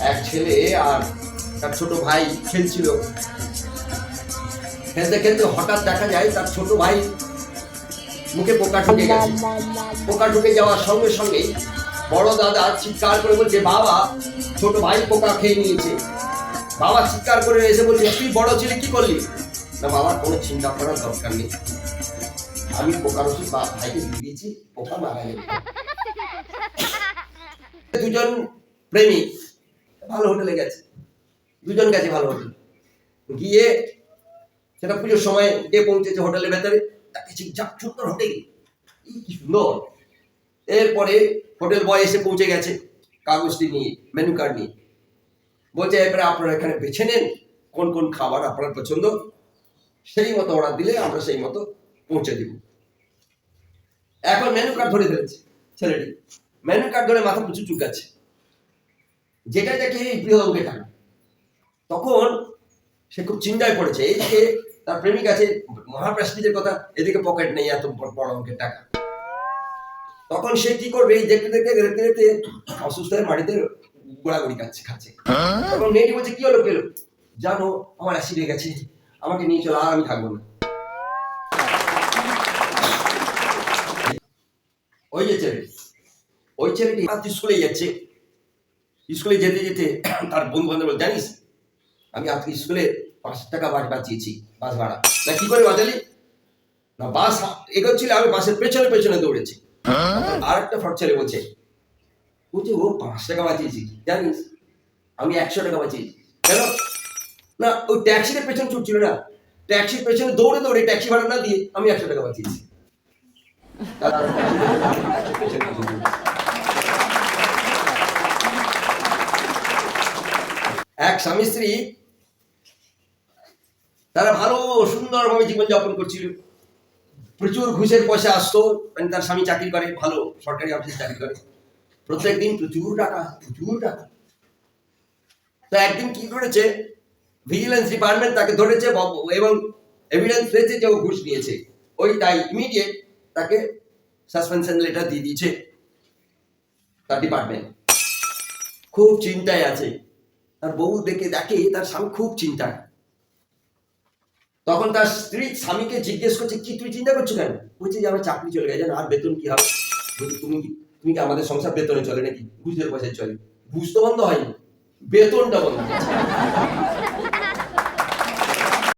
এক ছেলে আর তার ছোট ভাই খেলছিল। খেলতে খেলতে হঠাৎ দেখা যায় তার ছোট ভাই মুখে পোকা ঢুকে গেছে। পোকা ঢুকে যাওয়ার সঙ্গে সঙ্গেই বড় দাদা চিৎকার করে বলছে, বাবা, ছোট ভাই পোকা খেয়ে নিয়েছে। বাবা চিৎকার করে এসে বলছে, তুই বড় ছেলে কি করলি? না বাবা, কোনো চিন্তা করার দরকার নেই, আমি পোকার ওষুধ ভাইকে দিয়ে দিয়েছি, পোকা মারা গেল। দুজন প্রেমিক ভালো হোটেলে গেছে, দুজন গেছে ভালো হোটেল গিয়ে, সেটা পুজোর সময় গিয়ে পৌঁছেছে হোটেলের ভেতরে, তাকে সুন্দর হোটেল, কি সুন্দর। এরপরে হোটেল বয় এসে পৌঁছে গেছে কাগজটি নিয়ে, মেনু কার্ড নিয়ে, বলছে এবারে আপনারা এখানে বেছে নেন কোন কোন খাবার আপনার পছন্দ, সেই মতো অর্ডার দিলে আমরা সেই মতো পৌঁছে দিব। এখন মেনু কার্ড ধরে ফেলেছে ছেলেটি, মেনু কার্ড ধরে মাথা পিছু চুকাচ্ছে, যেটা দেখে বৃহৎ অঙ্কের টাকা। তখন সে খুব চিন্তায় পড়েছে, এইদিকে তার প্রেমিক আছে মহাপ্রেস্টিজের কথা, এদিকে পকেট নেই এত বড় অঙ্কের টাকা। তখন সে কি করবে, দেখতে দেখতে দেখতে দেখতে অসুস্থ হয়ে মাটিতে গোড়াগড়ি খাচ্ছে। তখন মেয়েটি বলছে, কি হলো পেলো? জানো, আমার অ্যাসিড হয়ে গেছে, আমাকে নিয়ে চলো, আর আমি থাকবো না। ওই ছেলেটি স্কুলে যাচ্ছে, স্কুলে যেতে যেতে তার বন্ধু বান্ধব, জানিস আমি আজকে স্কুলে 5 টাকা বাঁচিয়েছি, বাস ভাড়া। না কি করে বাঁচালি? না বাস এগোচ্ছিল, আমি বাসের পেছনে পেছনে দৌড়েছি। আর একটা ফট ছেলে বলছে ও 5 টাকা বাঁচিয়েছি, জানিস আমি 100 টাকা বাঁচিয়েছি। কেন? না ওই ট্যাক্সির পেছনে ছুটছিল না, ট্যাক্সির পেছনে দৌড়ে দৌড়ে ট্যাক্সি ভাড়া না দিয়ে আমি 100 টাকা বাঁচিয়েছি। এক স্বামী স্ত্রী তারা ভালো সুন্দরভাবে জীবনযাপন করছিল, প্রচুর ঘুষের পয়সা আসতো, মানে তার স্বামী চাকরি করে, ভালো সরকারি অফিসে চাকরি করে, প্রত্যেকদিন প্রচুর টাকা। তো একদিন কি করেছে, ভিজিলেন্স ডিপার্টমেন্ট তাকে ধরেছে এবং এভিডেন্স পেয়েছে যে ও ঘুষ নিয়েছে। ওই তাই ইমিডিয়েট তাকে সাসপেনশন লেটার দিয়ে দিয়েছে তার ডিপার্টমেন্ট। খুব চিন্তায় আছে, তার বউ দেখে তার স্বামী খুব চিন্তায়। তখন তার স্ত্রী স্বামীকে জিজ্ঞেস করছে, কি তুই চিন্তা করছো কেন? বলছে যে আমার চাকরি চলে গেছে, আর বেতন কি হবে? বলছে তুমি কি আমাদের সংসার বেতনে চলে নাকি? ঘুষের পয়সায় চলে? ঘুষ তো বন্ধ হয়নি, বেতনটা বন্ধ হয়েছে।